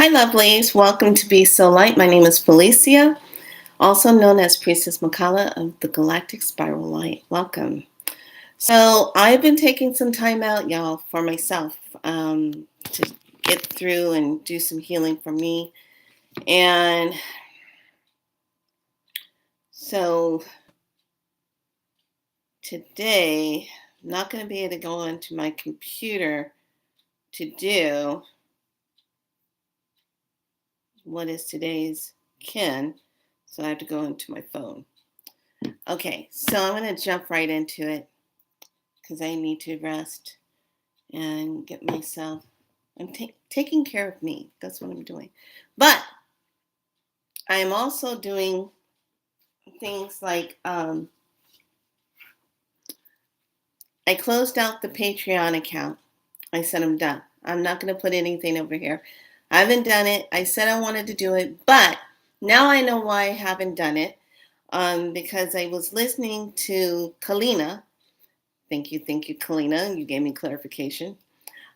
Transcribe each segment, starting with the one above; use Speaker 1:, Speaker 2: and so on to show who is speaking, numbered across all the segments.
Speaker 1: Hi, lovelies. Welcome to Be So Light. My name is Felicia, also known as Priestess Makala of the Galactic Spiral Light. Welcome. So, I've been taking some time out, y'all, for myself to get through and do some healing for me. And so, today, I'm not going to be able to go onto my computer to do what is today's kin. So, I have to go into my phone. Okay, so I'm going to jump right into it because I need to rest and get myself. I'm taking care of me. That's what I'm doing. But I am also doing things like I closed out the Patreon account. I said I'm done. I'm not going to put anything over here. I haven't done it. I said I wanted to do it, but now I know why I haven't done it. Because I was listening to Kalina. Thank you, Kalina. You gave me clarification.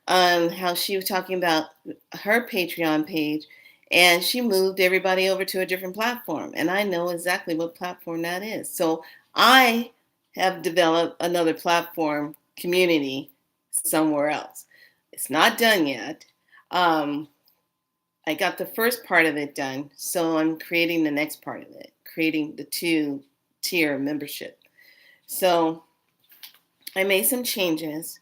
Speaker 1: How she was talking about her Patreon page, and she moved everybody over to a different platform. And I know exactly what platform that is. So I have developed another platform community somewhere else. It's not done yet. Um, I got the first part of it done, so I'm creating the next part of it, creating the two-tier membership. So I made some changes,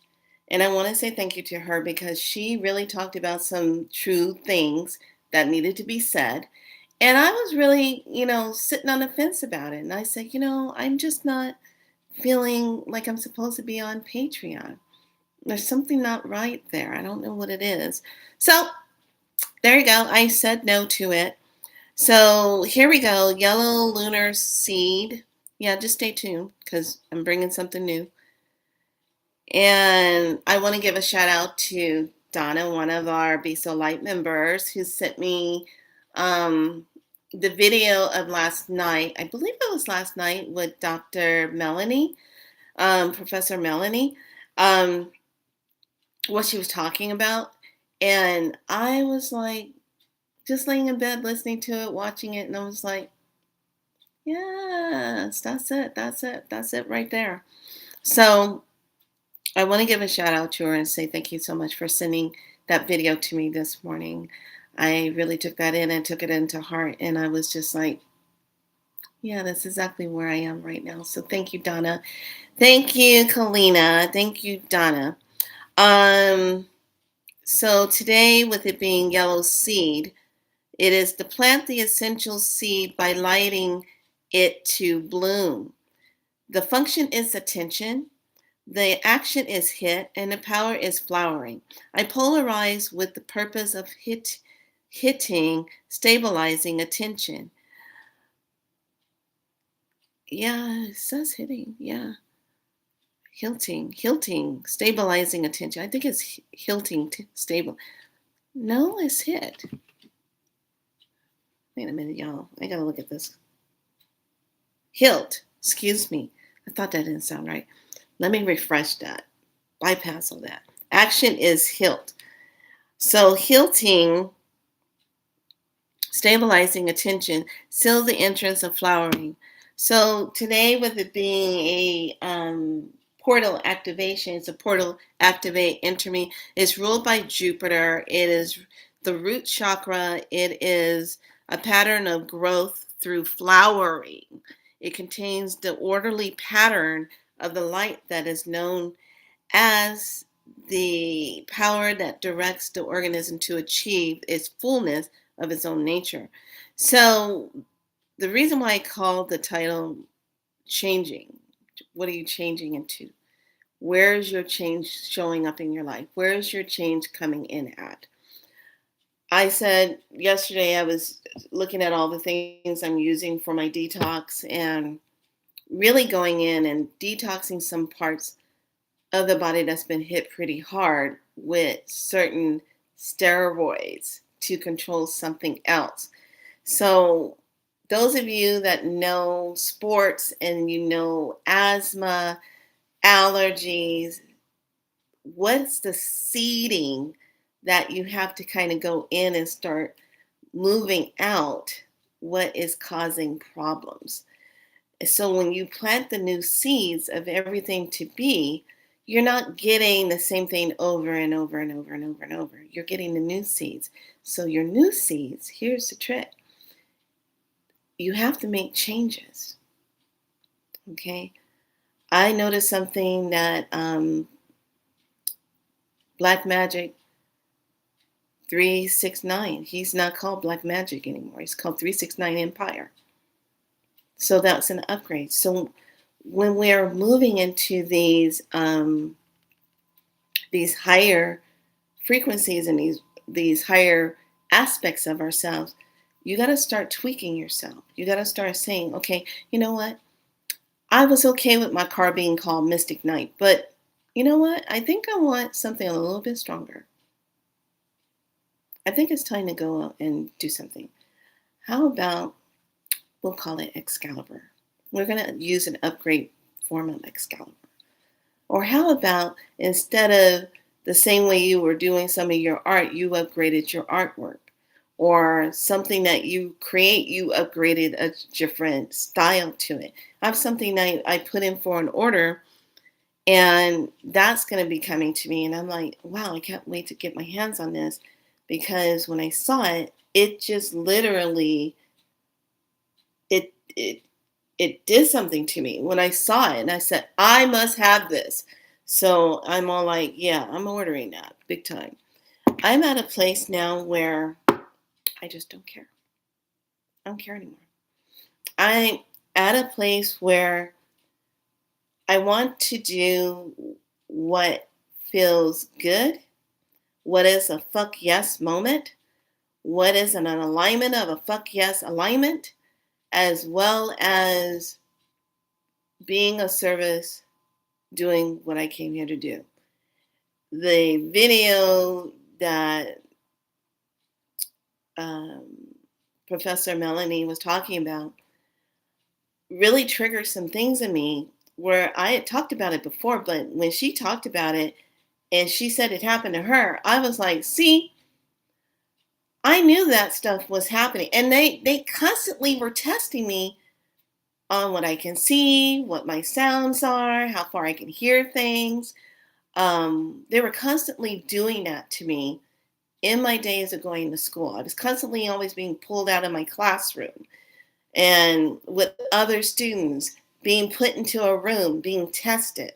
Speaker 1: and I want to say thank you to her because she really talked about some true things that needed to be said. And I was really, sitting on the fence about it. And I said, I'm just not feeling like I'm supposed to be on Patreon. There's something not right there. I don't know what it is. So there you go. I said no to it. So here we go. Yellow lunar seed. Yeah, just stay tuned because I'm bringing something new. And I want to give a shout out to Donna, one of our Be So Light members, who sent me um, the video of last night. I believe it was last night with Dr. Melanie, Professor Melanie, um, what she was talking about. And I was like, just laying in bed, listening to it, watching it. And I was like, yes, that's it. That's it. That's it right there. So I want to give a shout out to her and say thank you so much for sending that video to me this morning. I really took that in and took it into heart. And I was just like, yeah, that's exactly where I am right now. So thank you, Donna. Thank you, Kalina. Thank you, Donna. Um, so today, with it being yellow seed, it is to plant the essential seed by lighting it to bloom. The function is attention. The action is hit and the power is flowering. I polarize with the purpose of hitting, stabilizing attention. Yeah, it says hitting. Yeah. Hilting, stabilizing attention. I think it's hilting, stable. No, it's hit. Wait a minute, y'all. I gotta look at this. Hilt, excuse me. I thought that didn't sound right. Let me refresh that. Bypass all that. Action is hilt. So hilting, stabilizing attention, seal the entrance of flowering. So today, with it being a portal activation, it's a portal activate enter me. It's ruled by Jupiter. It is the root chakra. It is a pattern of growth through flowering. It contains the orderly pattern of the light that is known as the power that directs the organism to achieve its fullness of its own nature. So, the reason why I call the title Changing, what are you changing into? Where is your change showing up in your life? Where is your change coming in at? I said yesterday I was looking at all the things I'm using for my detox and really going in and detoxing some parts of the body that's been hit pretty hard with certain steroids to control something else. So, those of you that know sports and you know asthma, allergies, what's the seeding that you have to kind of go in and start moving out what is causing problems. So when you plant the new seeds of everything to be, you're not getting the same thing over and over and over and over and over. You're getting the new seeds. So your new seeds, here's the trick. You have to make changes. Okay. I noticed something that Black Magic 369, he's not called Black Magic anymore. He's called 369 Empire. So that's an upgrade. So when we're moving into these higher frequencies and these higher aspects of ourselves, you got to start tweaking yourself. You got to start saying, okay, you know what? I was okay with my car being called Mystic Knight, but you know what? I think I want something a little bit stronger. I think it's time to go out and do something. How about we'll call it Excalibur? We're going to use an upgrade form of Excalibur. Or how about instead of the same way you were doing some of your art, you upgraded your artwork? Or something that you create, you upgraded a different style to it. I have something that I put in for an order, and that's going to be coming to me. And I'm like, wow, I can't wait to get my hands on this, because when I saw it, it just literally, it did something to me when I saw it. And I said, I must have this. So I'm all like, yeah, I'm ordering that big time. I'm at a place now where I just don't care. I don't care anymore. I'm at a place where I want to do what feels good, what is a fuck yes moment, what is an alignment of a fuck yes alignment, as well as being of service, doing what I came here to do. The video that Professor Melanie was talking about really triggered some things in me where I had talked about it before, but when she talked about it and she said it happened to her, I was like, see, I knew that stuff was happening. And they constantly were testing me on what I can see, what my sounds are, how far I can hear things. They were constantly doing that to me in my days of going to school. I was constantly always being pulled out of my classroom and with other students being put into a room, being tested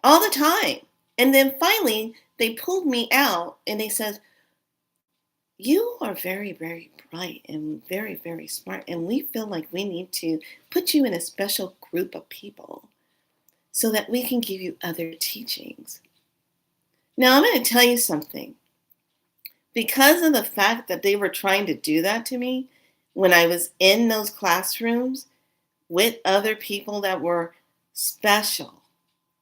Speaker 1: all the time. And then finally, they pulled me out and they said, you are very, very bright and very, very smart. And we feel like we need to put you in a special group of people so that we can give you other teachings. Now, I'm going to tell you something. Because of the fact that they were trying to do that to me when I was in those classrooms with other people that were special,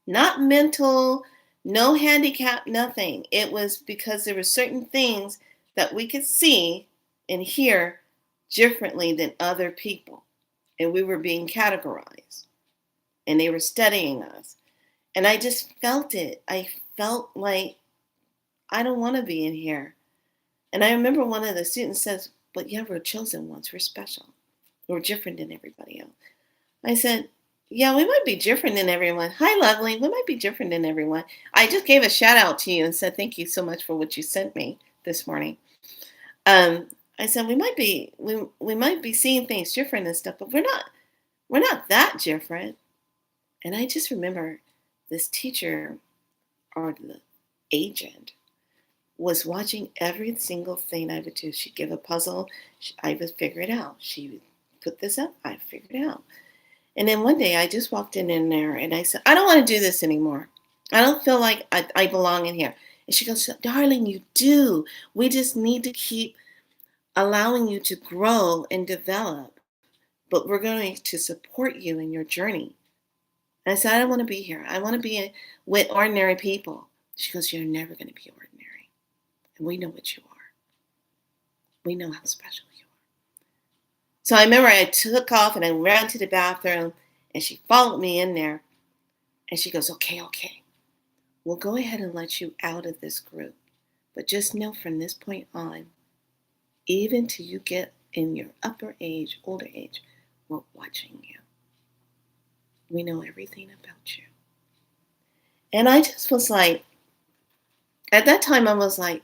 Speaker 1: not mental, no handicap, nothing. It was because there were certain things that we could see and hear differently than other people. And we were being categorized. And they were studying us. And I just felt it. I felt like I don't want to be in here. And I remember one of the students says, but yeah, we're chosen ones. We're special. We're different than everybody else. I said, yeah, we might be different than everyone. Hi, lovely. We might be different than everyone. I just gave a shout out to you and said, thank you so much for what you sent me this morning. I said, we might be seeing things different and stuff, but we're not that different. And I just remember this teacher or the agent was watching every single thing I would do. She'd give a puzzle, I would figure it out. She would put this up, I figured it out. And then one day I just walked in there and I said, I don't want to do this anymore. I don't feel like I belong in here. And she goes, darling, you do. We just need to keep allowing you to grow and develop. But we're going to support you in your journey. And I said, I don't want to be here. I want to be with ordinary people. She goes, you're never going to be ordinary. And we know what you are. We know how special you are. So I remember I took off and I ran to the bathroom and she followed me in there. And she goes, okay. We'll go ahead and let you out of this group. But just know from this point on, even till you get in your older age, we're watching you. We know everything about you. And I just was like, at that time, I was like,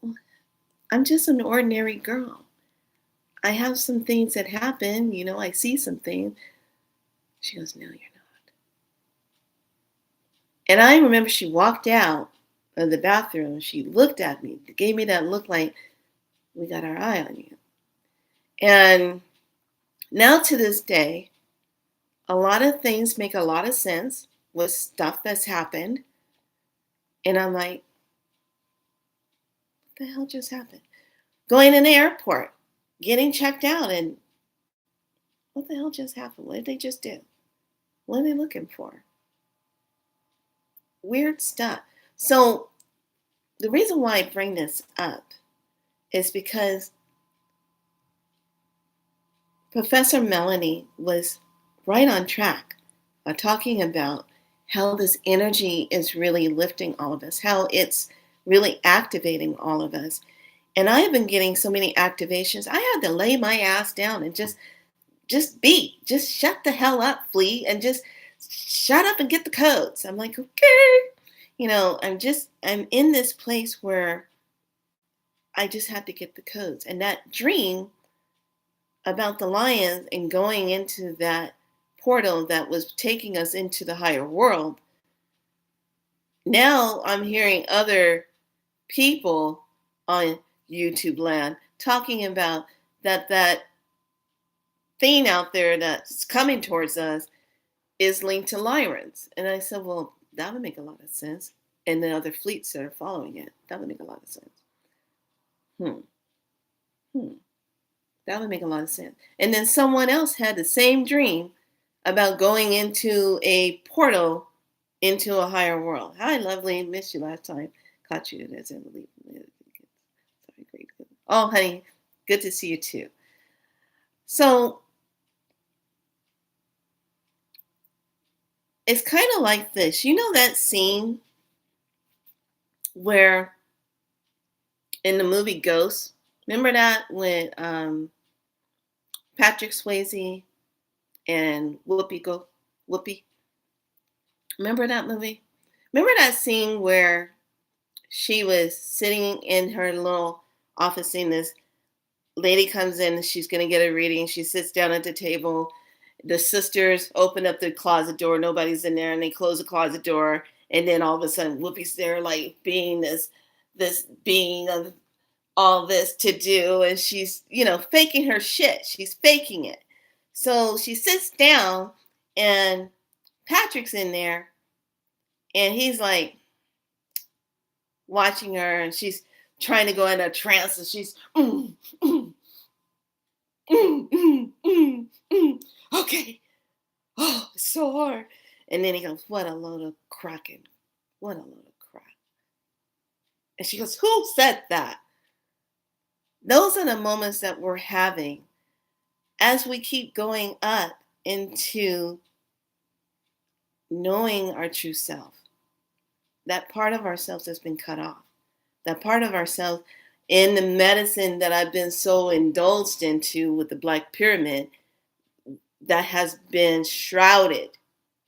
Speaker 1: well, I'm just an ordinary girl. I have some things that happen, I see some things. She goes, no, you're not. And I remember she walked out of the bathroom. She looked at me, gave me that look like, we got our eye on you. And now to this day, a lot of things make a lot of sense with stuff that's happened. And I'm like, what the hell just happened? Going in the airport, getting checked out, and what the hell just happened? What did they just do? What are they looking for? Weird stuff. So the reason why I bring this up is because Professor Melanie was right on track talking about how this energy is really lifting all of us, how it's really activating all of us. And I have been getting so many activations. I had to lay my ass down and just shut the hell up, Flea, and just shut up and get the codes. I'm like, okay. I'm in this place where I just had to get the codes. And that dream about the lions and going into that portal that was taking us into the higher world. Now I'm hearing other people on YouTube land talking about that thing out there that's coming towards us is linked to Lyrans. And I said, well, that would make a lot of sense. And the other fleets that are following it, that would make a lot of sense. That would make a lot of sense. And then someone else had the same dream about going into a portal into a higher world. Hi, lovely. Missed you last time. Caught you as in the Sorry, great. Oh, honey, good to see you too. So it's kind of like this. You know that scene where in the movie Ghost, remember that when Patrick Swayze and Whoopi? Remember that movie? Remember that scene where she was sitting in her little office and this lady comes in and she's going to get a reading. She sits down at the table. The sisters open up the closet door. Nobody's in there, and they close the closet door. And then all of a sudden, Whoopi's there, like being this being of all this to do, and she's faking her shit. She's faking it. So she sits down, and Patrick's in there, and he's like watching her, and she's trying to go into a trance, and she's okay. Oh, it's so hard. And then he goes, what a load of cracking. What a load of crap. And she goes, who said that? Those are the moments that we're having as we keep going up into knowing our true self. That part of ourselves has been cut off. That part of ourselves in the medicine that I've been so indulged into with the Black Pyramid, that has been shrouded,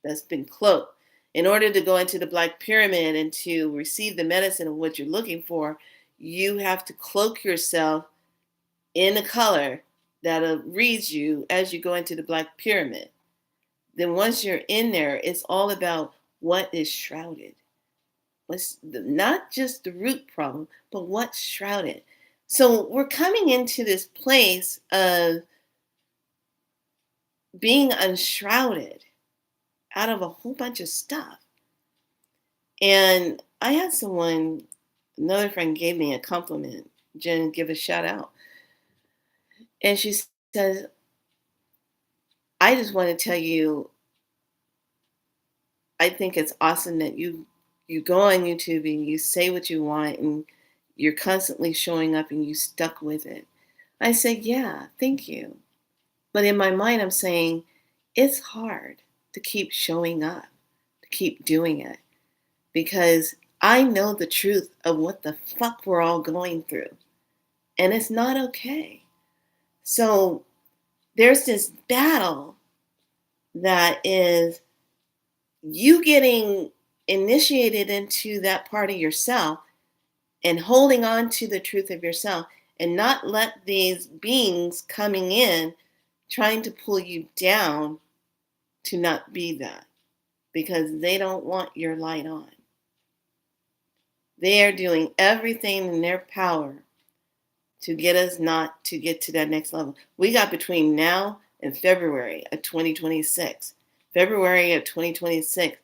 Speaker 1: that's been cloaked. In order to go into the Black Pyramid and to receive the medicine of what you're looking for, you have to cloak yourself in a color that reads you as you go into the Black Pyramid. Then once you're in there, it's all about what is shrouded. Not just the root problem, but what's shrouded. So we're coming into this place of being unshrouded out of a whole bunch of stuff. And I had another friend gave me a compliment. Jen, give a shout out. And she says, I just want to tell you, I think it's awesome that you go on YouTube and you say what you want and you're constantly showing up and you stuck with it. I said, yeah, thank you. But in my mind, I'm saying it's hard to keep showing up, to keep doing it, because I know the truth of what the fuck we're all going through. And it's not okay. So there's this battle that is you getting initiated into that part of yourself and holding on to the truth of yourself and not let these beings coming in trying to pull you down to not be that because they don't want your light on. They are doing everything in their power to get us not to get to that next level. We got between now and February of 2026. February of 2026,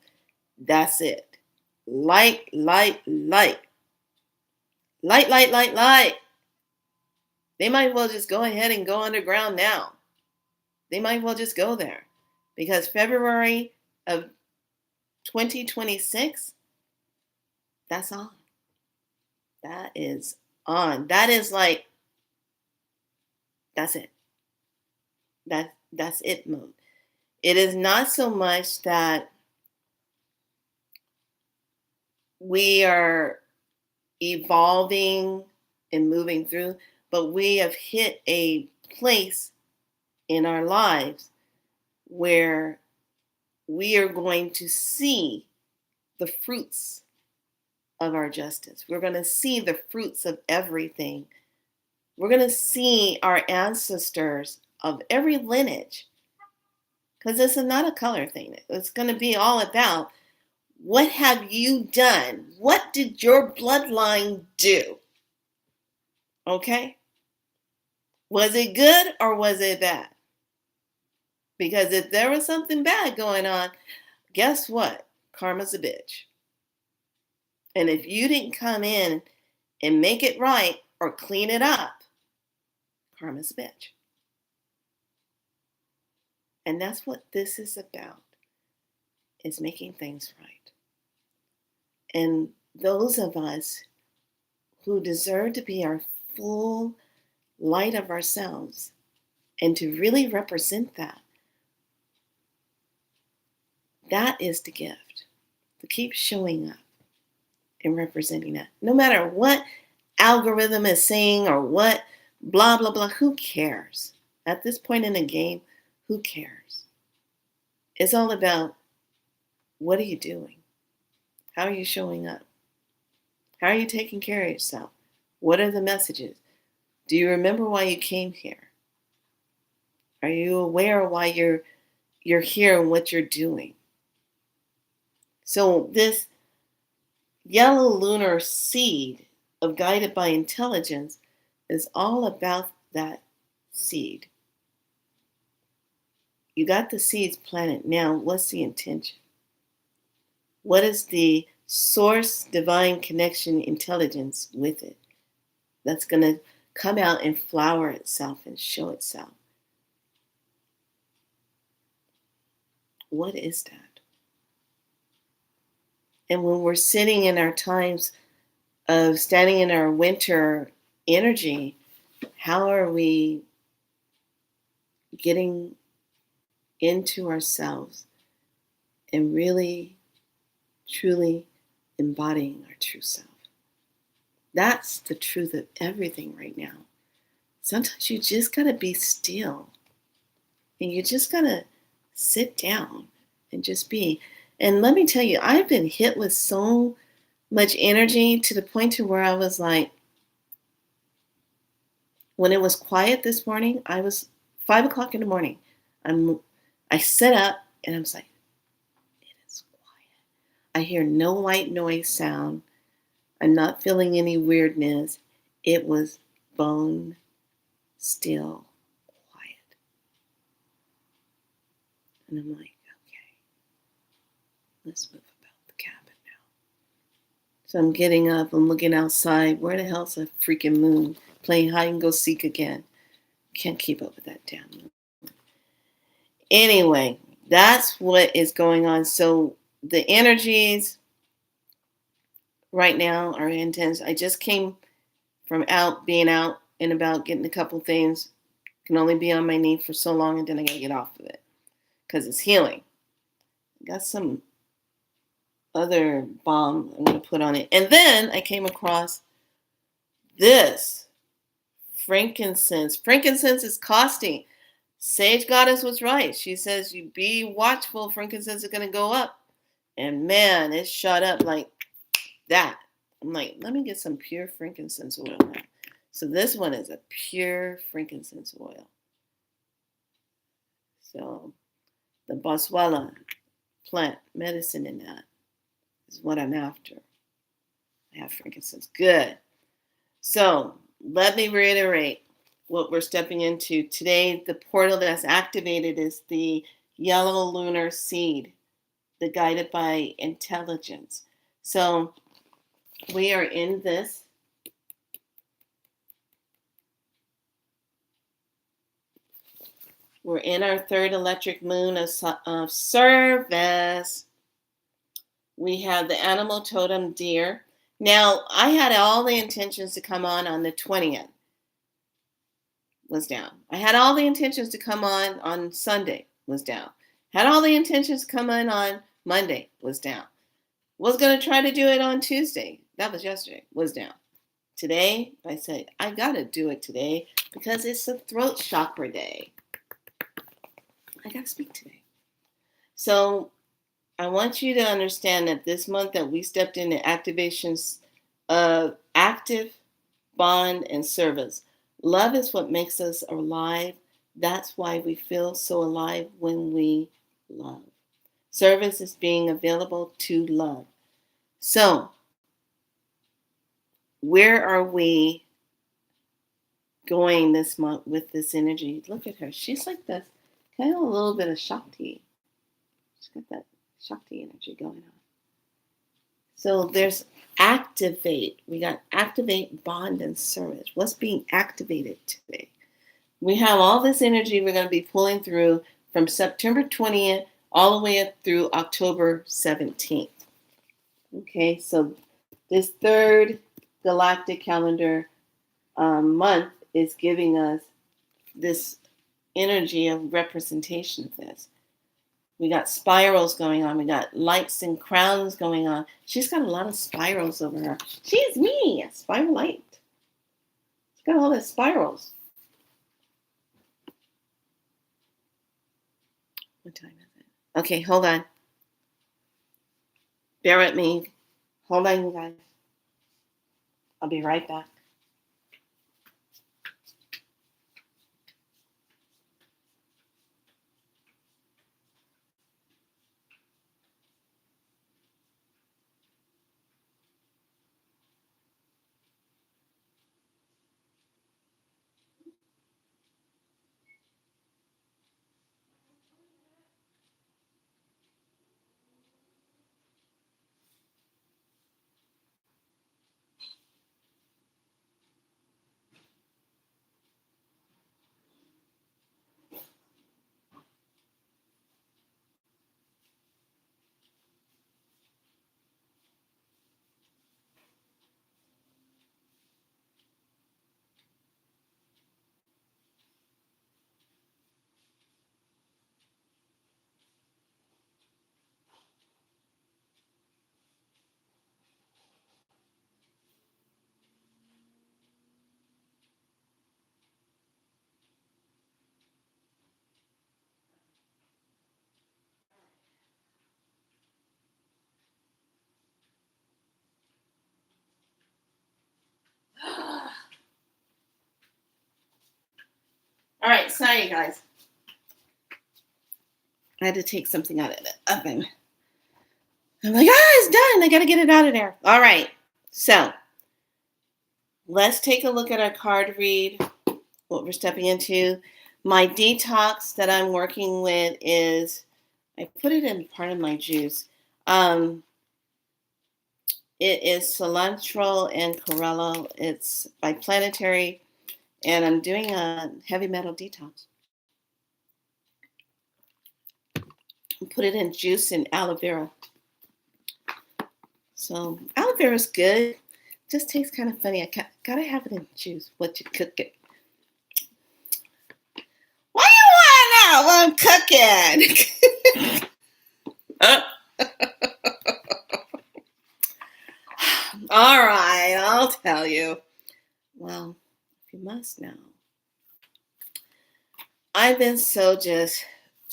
Speaker 1: that's it. Light, light, light. Light, light, light, light. They might well just go ahead and go underground now. They might well just go there because February of 2026, that's on. That is on. That is like, that's it. That's it mode. It is not so much that we are evolving and moving through, but we have hit a place in our lives where we are going to see the fruits of our justice. We're going to see the fruits of everything. We're going to see our ancestors of every lineage, because this is not a color thing. It's going to be all about what have you done? What did your bloodline do? Okay? Was it good or was it bad? Because if there was something bad going on, guess what? Karma's a bitch. And if you didn't come in and make it right or clean it up, karma's a bitch. And that's what this is about, is making things right. And those of us who deserve to be our full light of ourselves and to really represent that, that is the gift, to keep showing up and representing that. No matter what algorithm is saying or what blah, blah, blah, who cares? At this point in the game, who cares? It's all about, what are you doing? How are you showing up? How are you taking care of yourself? What are the messages? Do you remember why you came here? Are you aware of why you're here and what you're doing? So this yellow lunar seed of guided by intelligence is all about that seed. You got the seeds planted. Now, what's the intention? What is the source divine connection intelligence with it that's going to come out and flower itself and show itself? What is that? And when we're sitting in our times of standing in our winter energy, how are we getting into ourselves and really, truly embodying our true self? That's the truth of everything right now. Sometimes you just got to be still and you just got to sit down and just be. And let me tell you, I've been hit with so much energy to the point to where I was like, when it was quiet this morning, I was 5 o'clock in the morning. I sat up and I was like, it is quiet. I hear no white noise sound. I'm not feeling any weirdness. It was bone still quiet. And I'm like, okay, let's move about the cabin now. So I'm getting up, I'm looking outside. Where the hell's a freaking moon? Playing hide and go seek again. Can't keep up with that damn moon. Anyway, that's what is going on. So the energies right now are intense. I just came from being out and about, getting a couple things. Can only be on my knee for so long, and then I gotta get off of it because it's healing. Got some other balm I'm going to put on it. And then I came across this frankincense. Frankincense is costing. Sage Goddess was right. She says, you be watchful, frankincense is going to go up. And man, it shot up like that. I'm like, let me get some pure frankincense oil now. So this one is a pure frankincense oil. So the Boswellia plant medicine in that is what I'm after. I have frankincense. Good. So let me reiterate what we're stepping into. Today, the portal that's activated is the yellow lunar seed, the guided by intelligence. So we are in this. We're in our third electric moon of service. We have the animal totem deer. Now, I had all the intentions to come on the 20th. Was down. I had all the intentions to come on Sunday. Was down. Had all the intentions to come on Monday. Was down. Was going to try to do it on Tuesday. That was yesterday. Was down. Today, I said, I got to do it today because it's the throat chakra day. I got to speak today. So I want you to understand that this month that we stepped into activations of active, bond, and service. Love is what makes us alive. That's why we feel so alive when we love. Service is being available to love. So, where are we going this month with this energy? Look at her. She's like this, kind of a little bit of Shakti. She's got that Shakti energy going on. So there's activate. We got activate, bond, and service. What's being activated today? We have all this energy we're going to be pulling through from September 20th all the way up through October 17th. Okay, so this third galactic calendar month is giving us this energy of representation of this. We got spirals going on. We got lights and crowns going on. She's got a lot of spirals over her. She's me, a spiral light. She's got all the spirals. What time is it? Okay, hold on. Bear with me. Hold on, you guys. I'll be right back. All right, sorry, guys. I had to take something out of the oven. I'm like, it's done. I got to get it out of there. All right, so let's take a look at our card read, what we're stepping into. My detox that I'm working with is, I put it in part of my juice. It is cilantro and corella. It's by Planetary, and I'm doing a heavy metal detox. Put it in juice and aloe vera. So aloe vera is good. Just tastes kind of funny. I gotta have it in juice. What you cook it? What do you want now while I'm cooking? All right, I'll tell you. Well, if you must know, I've been so just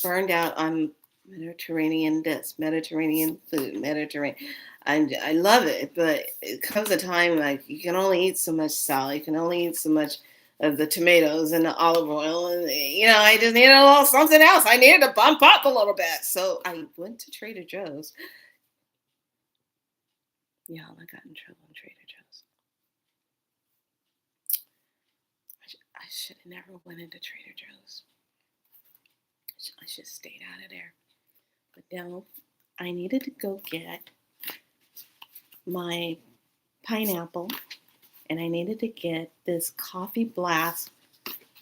Speaker 1: burned out on Mediterranean this, Mediterranean food, Mediterranean. I love it, but it comes a time like you can only eat so much salad, you can only eat so much of the tomatoes and the olive oil, and I just needed a little something else. I needed to bump up a little bit, so I went to Trader Joe's. Yeah, I got in trouble in Trader Joe's. I should have never went into Trader Joe's. I should have stayed out of there. But now I needed to go get my pineapple and I needed to get this coffee blast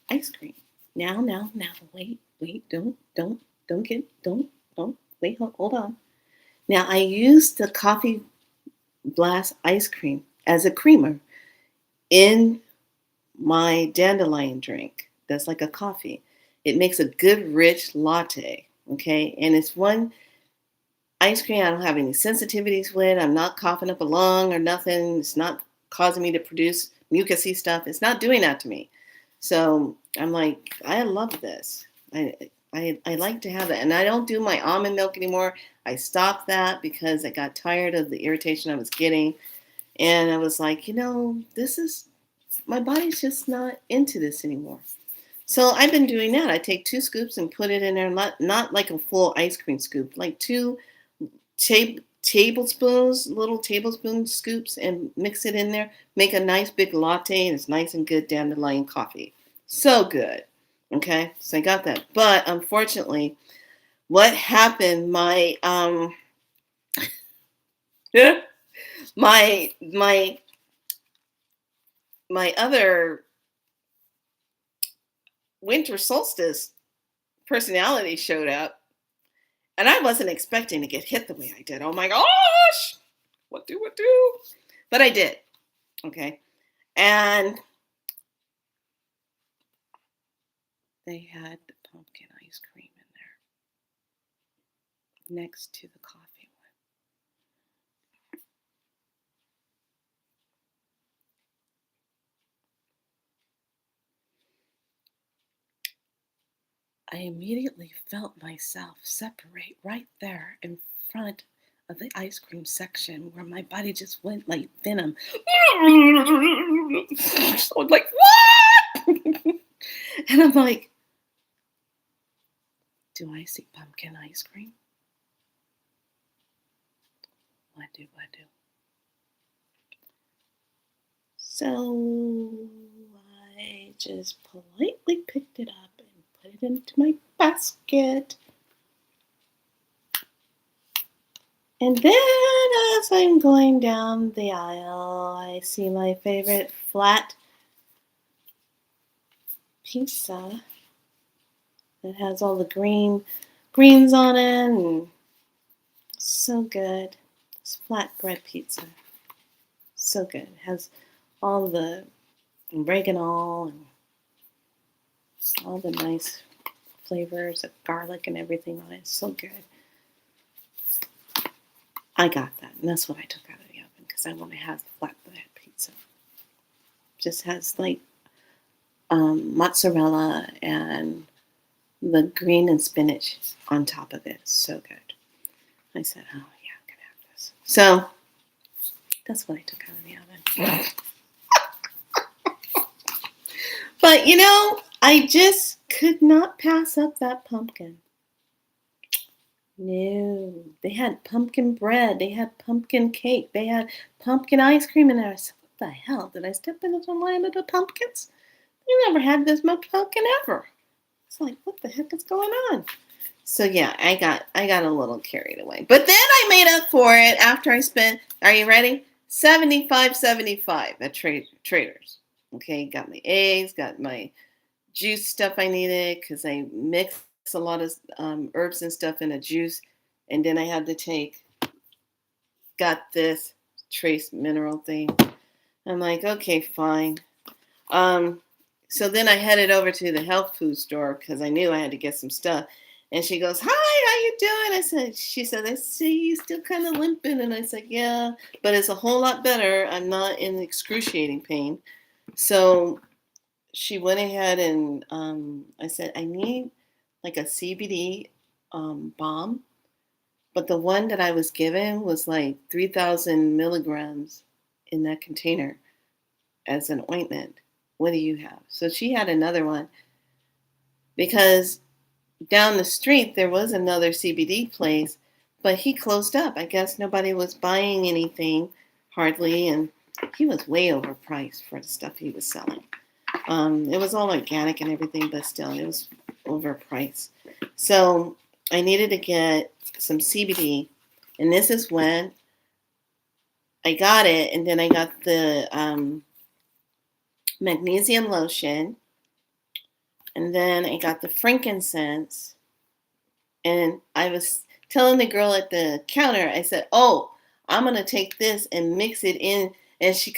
Speaker 1: ice cream. Now, wait, don't, wait, hold on. Now I used the coffee blast ice cream as a creamer in my dandelion drink. That's like a coffee. It makes a good rich latte, okay? And it's one ice cream I don't have any sensitivities with. I'm not coughing up a lung or nothing. It's not causing me to produce mucusy stuff. It's not doing that to me. So I'm like, I love this. I like to have it. And I don't do my almond milk anymore. I stopped that because I got tired of the irritation I was getting. And I was like, my body's just not into this anymore. So I've been doing that. I take 2 scoops and put it in there, not like a full ice cream scoop, like 2 tablespoons, little tablespoon scoops, and mix it in there. Make a nice big latte, and it's nice and good dandelion coffee. So good. Okay, so I got that. But unfortunately, what happened? My my other winter solstice personality showed up, and I wasn't expecting to get hit the way I did. Oh my gosh! What do? But I did. Okay. And they had the pumpkin ice cream in there next to the coffee one. I immediately felt myself separate right there in front of the ice cream section where my body just went like venom. So I'm like, what? And I'm like, do I see pumpkin ice cream? What do? So I just politely picked it up and put it into my basket. And then as I'm going down the aisle, I see my favorite flat pizza that has all the greens on it, and so good. It's flatbread pizza. So good. It has all the oregano and all the nice flavors of garlic and everything on it. It's so good. I got that, and that's what I took out of the oven because I want to have the flatbread pizza. Just has like mozzarella and the green and spinach on top of it. So good. I said, oh yeah, I'm gonna have this. So that's what I took out of the oven. But I just could not pass up that pumpkin. No, they had pumpkin bread, they had pumpkin cake, they had pumpkin ice cream in there. I said, what the hell? Did I step into the land of the pumpkins? You never had this much pumpkin ever. It's like, what the heck is going on? So yeah, I got a little carried away. But then I made up for it after I spent, are you ready? $75.75 at Trader's. Okay, got my eggs, got my juice stuff I needed because I mixed a lot of herbs and stuff in a juice. And then I had to got this trace mineral thing. I'm like, okay, fine. So then I headed over to the health food store because I knew I had to get some stuff. And she goes, "Hi, how you doing?" She said, "I see you still kind of limping." And I said, "Yeah, but it's a whole lot better. I'm not in excruciating pain." So she went ahead and I said, "I need like a CBD balm." But the one that I was given was like 3,000 milligrams in that container as an ointment. What do you have? So she had another one because down the street there was another CBD place, but he closed up. I guess nobody was buying anything hardly, and he was way overpriced for the stuff he was selling. It was all organic and everything, but still, it was overpriced. So I needed to get some CBD, and this is when I got it, and then I got the magnesium lotion, and then I got the frankincense, and I was telling the girl at the counter, I said, "Oh, I'm gonna take this and mix it in," and she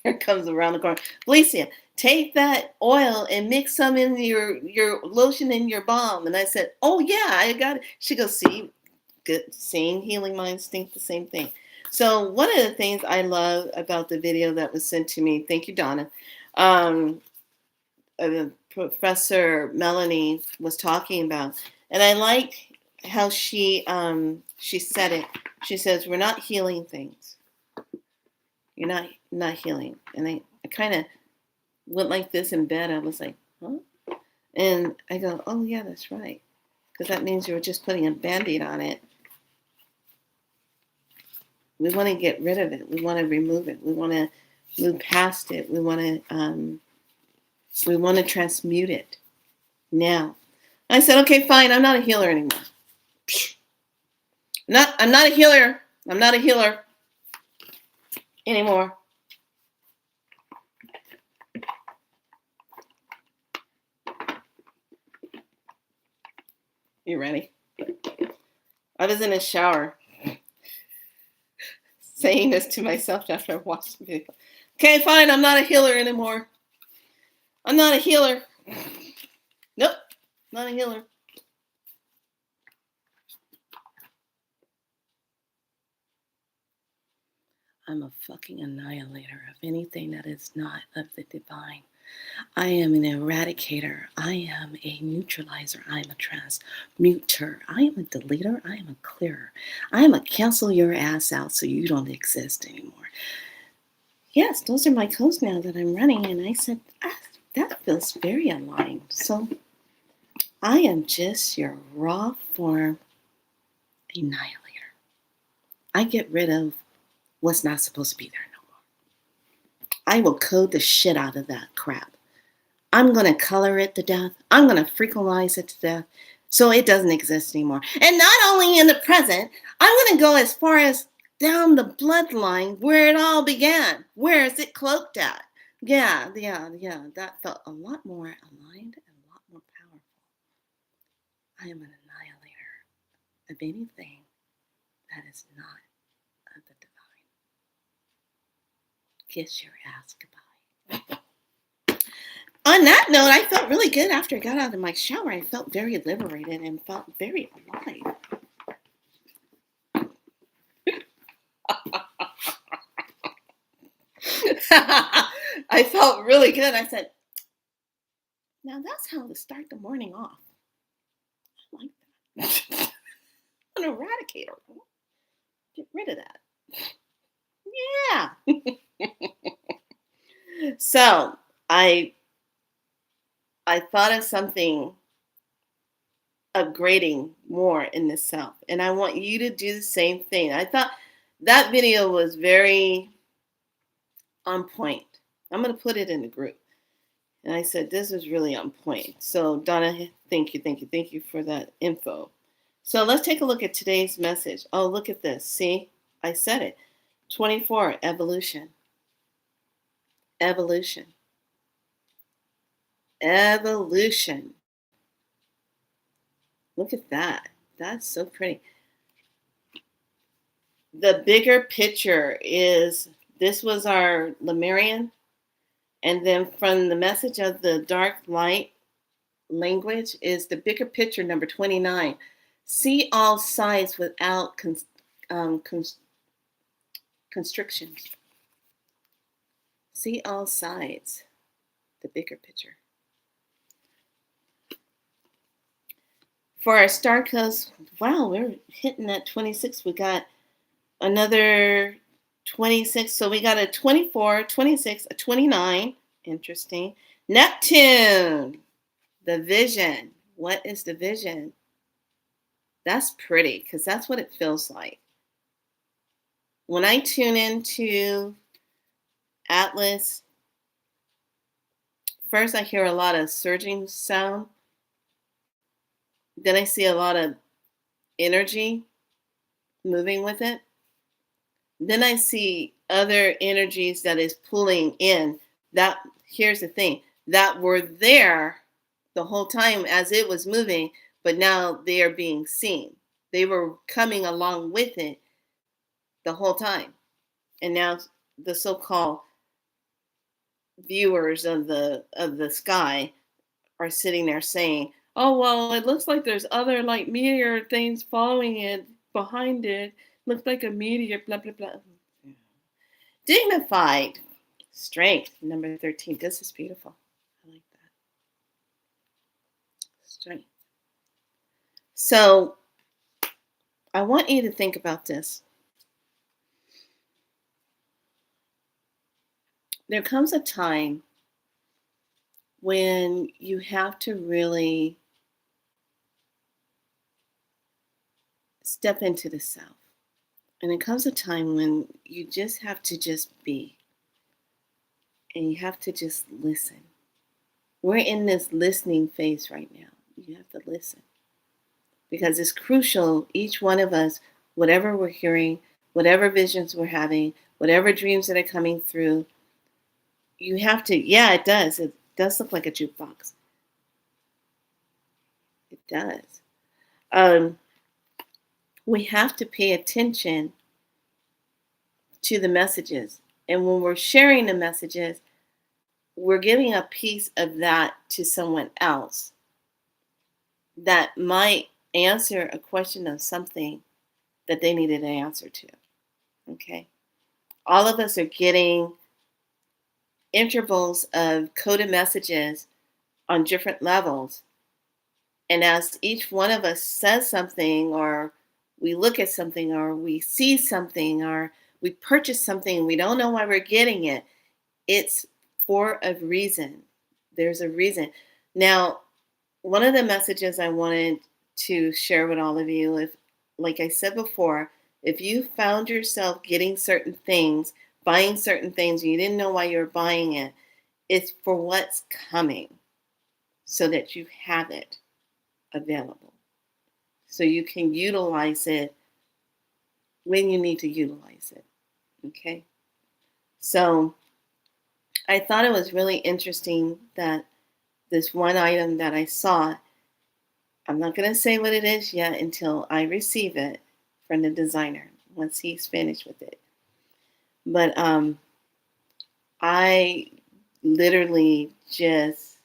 Speaker 1: here comes around the corner, "Felicia, take that oil and mix some in your lotion in your balm." And I said, "Oh yeah, I got it." She goes, "See, good, seeing healing minds think the same thing." So one of the things I love about the video that was sent to me, thank you, Donna. Um, Professor Melanie was talking about, and I like how she said it. She says, "We're not healing things. You're not healing." And I kind of went like this in bed. I was like, "Huh?" And I go, "Oh yeah, that's right," because that means you were just putting a Band-Aid on it. We want to get rid of it. We want to remove it. We want to move past it. We want to transmute it now. I said, "Okay, fine. I'm not a healer anymore. I'm not a healer. I'm not a healer anymore." You ready? I was in a shower saying this to myself after I watched the video. "Okay, fine. I'm not a healer anymore. I'm not a healer. Nope, not a healer." I'm a fucking annihilator of anything that is not of the divine. I am an eradicator. I am a neutralizer. I am a transmuter. I am a deleter. I am a clearer. I am a cancel your ass out so you don't exist anymore. Yes, those are my codes now that I'm running. And I said, that feels very aligned. So I am just your raw form annihilator. I get rid of what's not supposed to be there no more. I will code the shit out of that crap. I'm going to color it to death. I'm going to frequentalize it to death so it doesn't exist anymore. And not only in the present, I'm going to go as far as down the bloodline where it all began. Where is it cloaked at? Yeah. That felt a lot more aligned and a lot more powerful. I am an annihilator of anything that is not of the divine. Kiss your ass goodbye. On that note, I felt really good after I got out of my shower. I felt very liberated and felt very alive. I felt really good. I said, now that's how to start the morning off. I like that. An eradicator. Get rid of that. Yeah. So I thought of something upgrading more in the self, and I want you to do the same thing. I thought that video was very on point. I'm going to put it in the group. And I said, this is really on point. So Donna, thank you for that info. So let's take a look at today's message. Oh, look at this. See, I said it. 24, evolution. Evolution. Evolution. Look at that. That's so pretty. The bigger picture is this was our Lemurian. And then from the message of the dark light, language is the bigger picture, number 29. See all sides without constrictions. See all sides, the bigger picture. For our star codes, wow, we're hitting that 26. We got another 26. So we got a 24, 26, a 29. Interesting. Neptune, the vision. What is the vision? That's pretty because that's what it feels like. When I tune into Atlas, first I hear a lot of surging sound. Then I see a lot of energy moving with it. Then I see other energies that is pulling in. That here's the thing, that were there the whole time as it was moving, but now they are being seen. They were coming along with it the whole time. And now the so-called viewers of the sky are sitting there saying, oh, well, it looks like there's other like meteor things following it, behind it. Looks like a meteor, blah, blah, blah. Dignified. Strength, number 13. This is beautiful. I like that. Strength. So I want you to think about this. There comes a time when you have to really step into the self. And it comes a time when you just have to just be. And you have to just listen. We're in this listening phase right now. You have to listen. Because it's crucial, each one of us, whatever we're hearing, whatever visions we're having, whatever dreams that are coming through, you have to, yeah, it does. It does look like a jukebox. It does. We have to pay attention to the messages. And when we're sharing the messages, we're giving a piece of that to someone else that might answer a question of something that they needed an answer to. Okay? All of us are getting intervals of coded messages on different levels. And as each one of us says something, or we look at something, or we see something, or we purchase something and we don't know why we're getting it, it's for a reason. There's a reason. Now, one of the messages I wanted to share with all of you, if, like I said before, if you found yourself getting certain things, buying certain things, and you didn't know why you were buying it, it's for what's coming so that you have it available. So you can utilize it when you need to utilize it. Okay? So I thought it was really interesting that this one item that I saw, I'm not going to say what it is yet until I receive it from the designer once he's finished with it. But I literally just,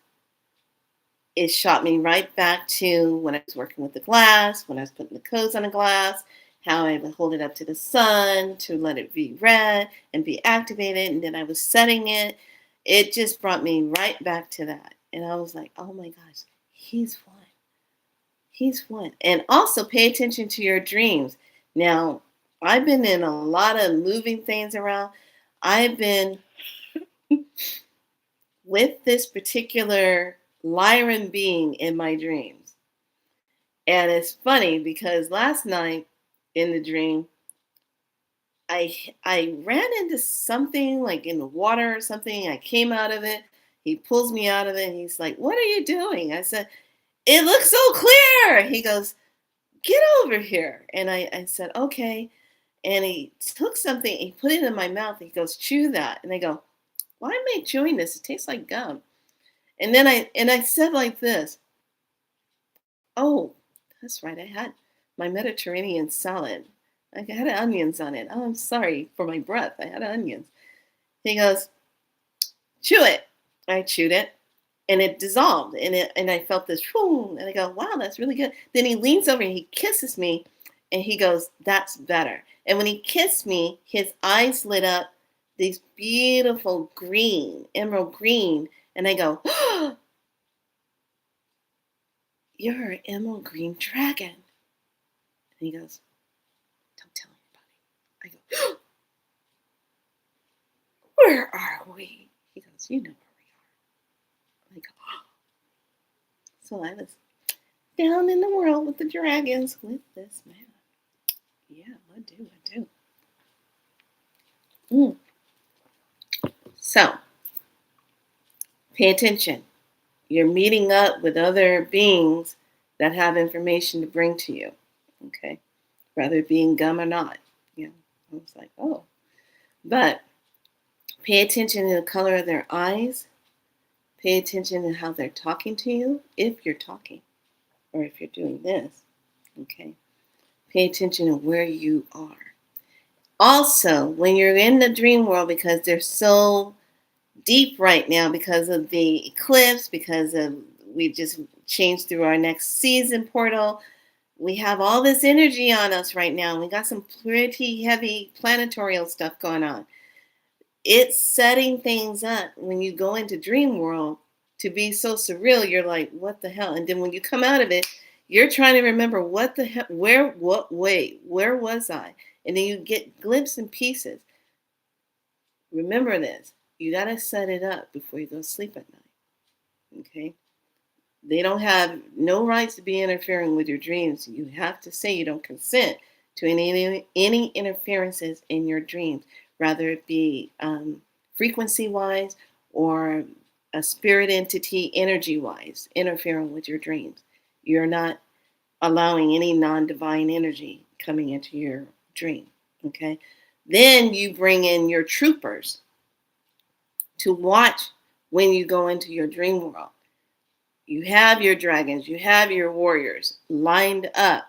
Speaker 1: it shot me right back to when I was working with the glass, when I was putting the codes on the glass, how I would hold it up to the sun to let it be read and be activated, and then I was setting it. It just brought me right back to that. And I was like, oh my gosh, he's one. He's one. And also pay attention to your dreams. Now, I've been in a lot of moving things around. I've been with this particular Lyran being in my dreams. And it's funny because last night in the dream, I ran into something like in the water or something. I came out of it. He pulls me out of it and he's like, what are you doing? I said, it looks so clear. He goes, get over here. And I said, okay. And he took something, he put it in my mouth. He goes, chew that. And I go, why am I chewing this? It tastes like gum. And then I said like this, oh, that's right. I had my Mediterranean salad. I had onions on it. Oh, I'm sorry for my breath. I had onions. He goes, chew it. I chewed it. and it dissolved, and I felt this, whoo, and I go, wow, that's really good. Then he leans over and he kisses me, and he goes, that's better. And when he kissed me, his eyes lit up these beautiful green, emerald green, and I go, oh, you're an emerald green dragon. And he goes, don't tell anybody. I go, where are we? He goes, you know where we are. I go, oh. So I was down in the world with the dragons with this man. Yeah, I do. So, pay attention. You're meeting up with other beings that have information to bring to you. Okay, whether it being gum or not. You know, I was like, oh, but pay attention to the color of their eyes. Pay attention to how they're talking to you, if you're talking, or if you're doing this. Okay, pay attention to where you are. Also, when you're in the dream world, because they're so deep right now because of the eclipse, because of we just changed through our next season portal. We have all this energy on us right now. We got some pretty heavy planetarial stuff going on. It's setting things up when you go into dream world to be so surreal. You're like, what the hell? And then when you come out of it, you're trying to remember what the hell, where was I? And then you get glimpses and pieces. Remember this. You got to set it up before you go to sleep at night. Okay? They don't have no rights to be interfering with your dreams. You have to say you don't consent to any interferences in your dreams, rather it be frequency-wise or a spirit entity energy-wise interfering with your dreams. You're not allowing any non-divine energy coming into your dream. Okay? Then you bring in your troopers to watch when you go into your dream world. You have your dragons, you have your warriors lined up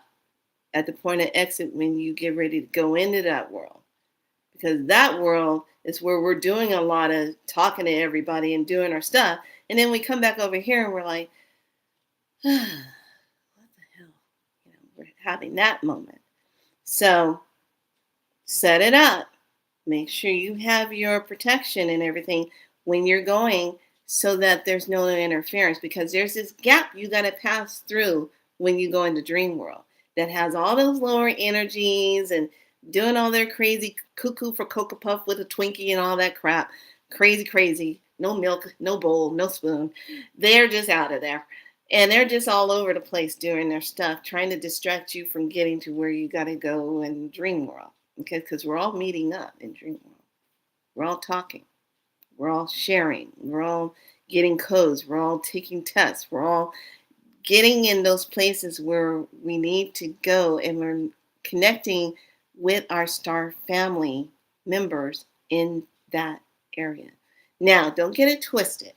Speaker 1: at the point of exit when you get ready to go into that world. Because that world is where we're doing a lot of talking to everybody and doing our stuff. And then we come back over here and we're like, what the hell? You know, we're having that moment. So set it up. Make sure you have your protection and everything when you're going so that there's no interference, because there's this gap you got to pass through when you go into dream world that has all those lower energies and doing all their crazy cuckoo for Cocoa Puff with a Twinkie and all that crap. Crazy. No milk, no bowl, no spoon. They're just out of there. And they're just all over the place doing their stuff, trying to distract you from getting to where you got to go in dream world. Okay, because we're all meeting up in dream world. We're all talking. We're all sharing. We're all getting codes. We're all taking tests. We're all getting in those places where we need to go, and we're connecting with our star family members in that area. Now, don't get it twisted.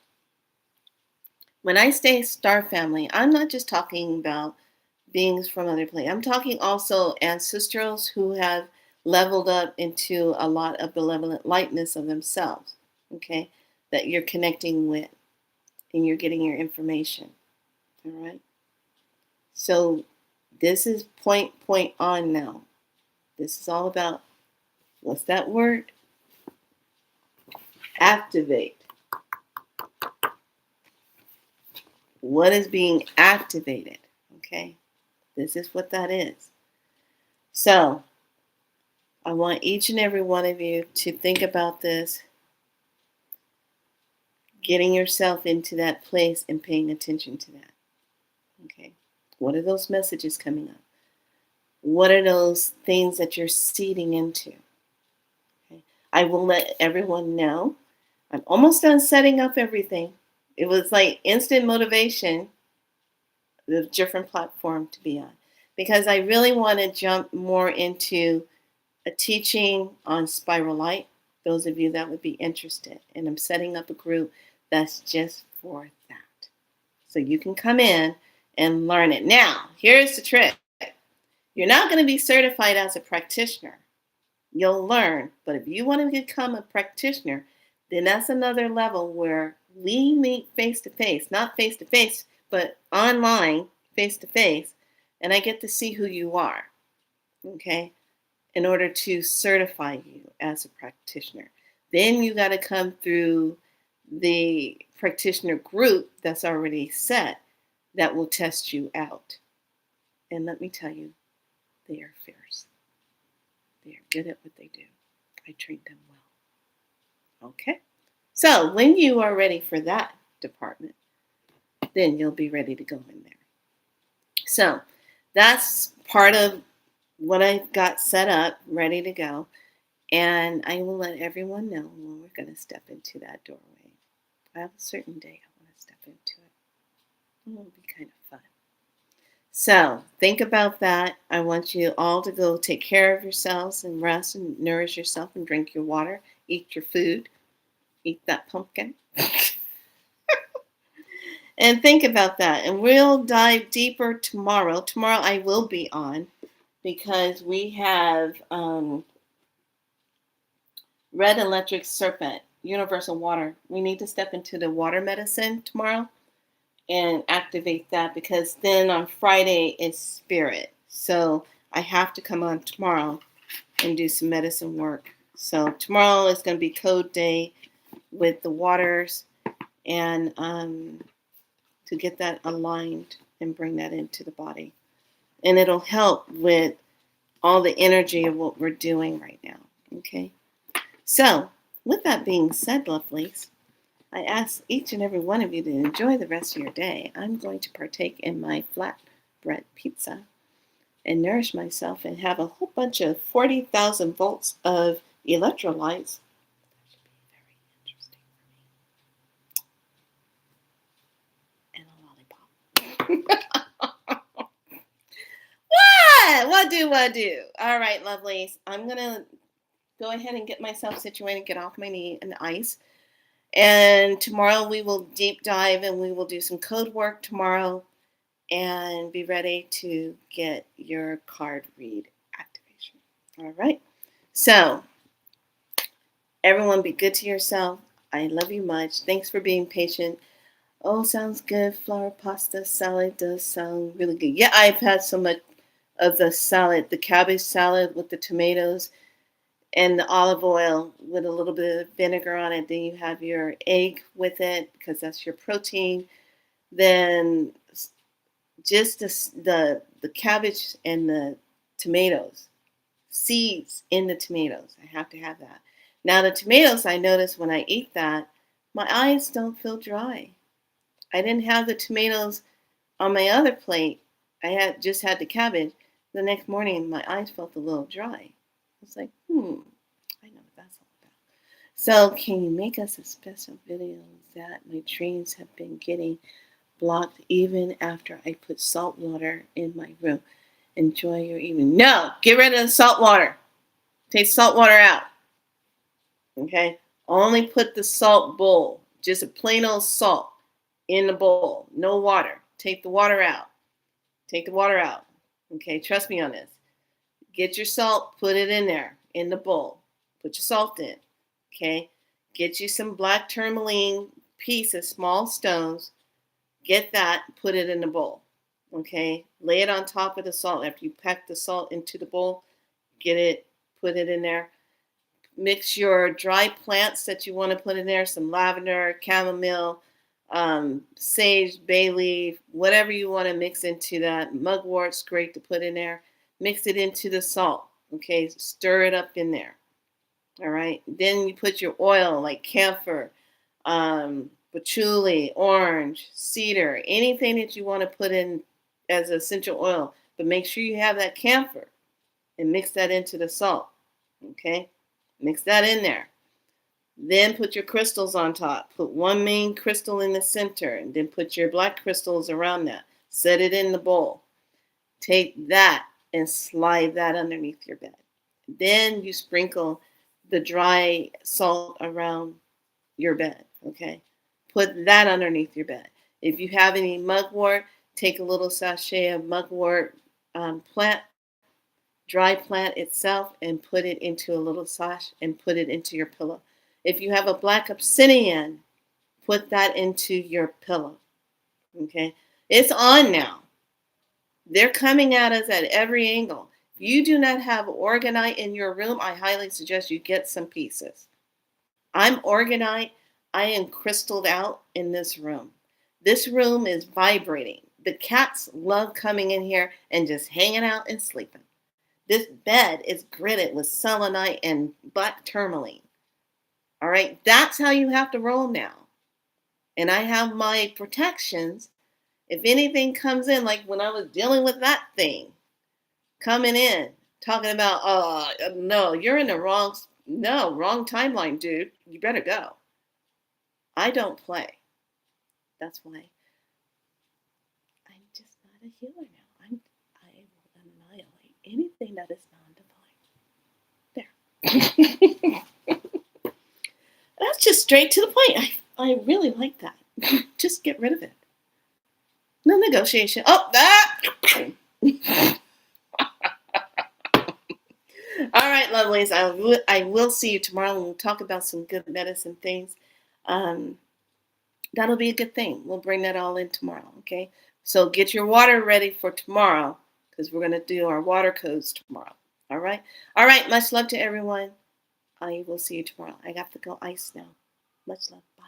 Speaker 1: When I say star family, I'm not just talking about beings from other planes. I'm talking also ancestrals who have leveled up into a lot of benevolent lightness of themselves, okay, that you're connecting with and you're getting your information, all right? So this is point on now. This is all about, what's that word? Activate. What is being activated, okay? This is what that is. So I want each and every one of you to think about this, getting yourself into that place and paying attention to that. Okay. What are those messages coming up? What are those things that you're seeding into? Okay. I will let everyone know. I'm almost done setting up everything. It was like instant motivation, the different platform to be on, because I really want to jump more into a teaching on spiral light, those of you that would be interested. And I'm setting up a group that's just for that. So you can come in and learn it. Now, here's the trick. You're not going to be certified as a practitioner. You'll learn. But if you want to become a practitioner, then that's another level where we meet face to face, not face to face, but online, face to face, and I get to see who you are, okay, in order to certify you as a practitioner. Then you got to come through the practitioner group that's already set that will test you out. And let me tell you, they are fierce. They are good at what they do. I trained them well. Okay? So when you are ready for that department, then you'll be ready to go in there. So that's part of what I got set up, ready to go. And I will let everyone know when we're going to step into that doorway. I have a certain day I want to step into it. It will be kind of fun. So think about that. I want you all to go take care of yourselves and rest and nourish yourself and drink your water, eat your food, eat that pumpkin. And think about that. And we'll dive deeper tomorrow. Tomorrow I will be on because we have Red Electric Serpent, Universal Water. We need to step into the water medicine tomorrow and activate that because then on Friday is spirit. So I have to come on tomorrow and do some medicine work. So tomorrow is going to be code day with the waters and to get that aligned and bring that into the body. And it'll help with all the energy of what we're doing right now. Okay. So with that being said, lovelies, I ask each and every one of you to enjoy the rest of your day. I'm going to partake in my flatbread pizza and nourish myself and have a whole bunch of 40,000 volts of electrolytes. That should be very interesting for me. And a lollipop. What do? All right, lovelies. I'm going to go ahead and get myself situated, get off my knee and ice. And tomorrow we will deep dive and we will do some code work tomorrow and be ready to get your card read activation. All right. So, everyone be good to yourself. I love you much. Thanks for being patient. Oh, sounds good. Flour pasta salad does sound really good. Yeah, I've had so much of the salad, the cabbage salad with the tomatoes and the olive oil with a little bit of vinegar on it. Then you have your egg with it because that's your protein. Then just the cabbage and the tomatoes, seeds in the tomatoes. I have to have that. Now the tomatoes, I notice when I eat that, my eyes don't feel dry. I didn't have the tomatoes on my other plate. I had just had the cabbage. The next morning, my eyes felt a little dry. I was like, I know what that's all about. So can you make us a special video that my dreams have been getting blocked even after I put salt water in my room? Enjoy your evening. No, get rid of the salt water. Take salt water out. Okay? Only put the salt bowl, just a plain old salt in the bowl. No water. Take the water out. Take the water out. Okay, trust me on this. Get your salt, put it in there in the bowl. Put your salt in. Okay? Get you some black tourmaline pieces, small stones. Get that, put it in the bowl. Okay? Lay it on top of the salt. After you pack the salt into the bowl, get it, put it in there. Mix your dry plants that you want to put in there, some lavender, chamomile, sage, bay leaf, whatever you want to mix into that. Mugwort's great to put in there. Mix it into the salt. Okay, stir it up in there. All right. Then you put your oil like camphor, patchouli, orange, cedar, anything that you want to put in as essential oil. But make sure you have that camphor and mix that into the salt. Okay. Mix that in there. Then put your crystals on top. Put one main crystal in the center and then put your black crystals around that. Set it in the bowl. Take that and slide that underneath your bed. Then you sprinkle the dry salt around your bed, okay? Put that underneath your bed. If you have any mugwort, take a little sachet of mugwort plant, dry plant itself, and put it into a little sash and put it into your pillow. If you have a black obsidian, put that into your pillow. Okay? It's on now. They're coming at us at every angle. If you do not have Orgonite in your room, I highly suggest you get some pieces. I'm Orgonite. I am crystalled out in this room. This room is vibrating. The cats love coming in here and just hanging out and sleeping. This bed is gridded with selenite and black tourmaline. All right, that's how you have to roll now. And I have my protections. If anything comes in, like when I was dealing with that thing coming in, talking about, no, you're in the wrong timeline, dude. You better go. I don't play. That's why I'm just not a healer now. I will annihilate anything that is non-divine. There. That's just straight to the point. I really like that. Just get rid of it. No negotiation. Oh, that. All right, lovelies. I will see you tomorrow. We'll talk about some good medicine things. That'll be a good thing. We'll bring that all in tomorrow, okay? So get your water ready for tomorrow because we're going to do our water codes tomorrow, all right? All right, much love to everyone. I will see you tomorrow. I got to go ice now. Much love. Bye.